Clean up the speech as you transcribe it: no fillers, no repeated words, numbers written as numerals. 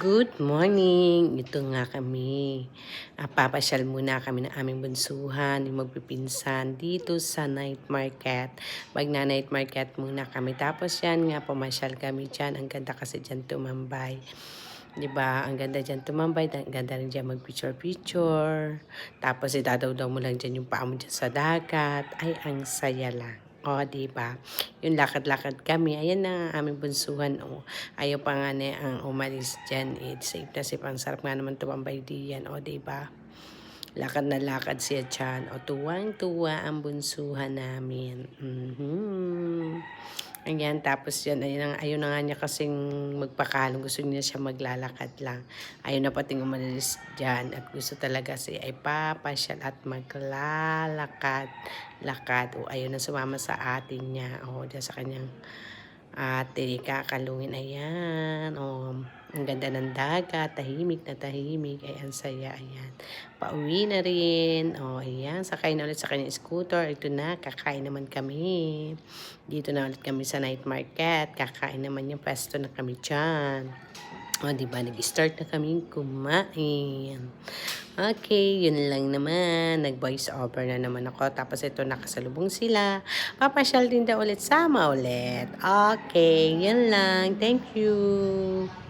Good morning! Ito nga kami. Papasyal muna kami ng aming bunsuhan, yung magpipinsan dito sa night market. Magna-night market muna kami. Tapos yan nga, pumasyal kami dyan. Ang ganda kasi dyan tumambay. 'Di ba? Ang ganda dyan tumambay. Ang ganda rin dyan mag-picture-picture. Tapos idadaw-daw mo lang dyan yung paa mo dyan sa dagat. Ay, ang saya lang. O, diba? Yung lakad-lakad kami. Ayan na ang aming bunsuhan. O, ayaw pa nga na ang umalis dyan. Safe na safe. Ang sarap nga naman tumambay diyan. O, diba? Lakad na lakad siya dyan. O, tuwang-tuwa ang bunsuhan namin. Ayan, tapos yan, ayaw na nga niya kasing magpakalong. Gusto niya siya maglalakad lang. Ayaw na pating umalis dyan. At gusto talaga siya ay papasyal at maglalakad. Lakad. O, ayaw na sumama sa atin niya. O, dyan sa kanyang ate, kakalungin. Ayan. O, ang ganda ng dagat. Tahimik na tahimik. Ay, ang saya. Ayan. Pauwi na rin. O, ayan. Sakay na ulit sa kanyang scooter. Ito na. Kakain naman kami. Dito na ulit kami sa night market. Kakain naman yung pwesto na kami dyan. O, diba? Nag-start na kami kumain. Okay, yun lang naman. Nag-voice over na naman ako. Tapos ito, nakasalubong sila. Papasyal din daw ulit. Sama ulit. Okay, yun lang. Thank you.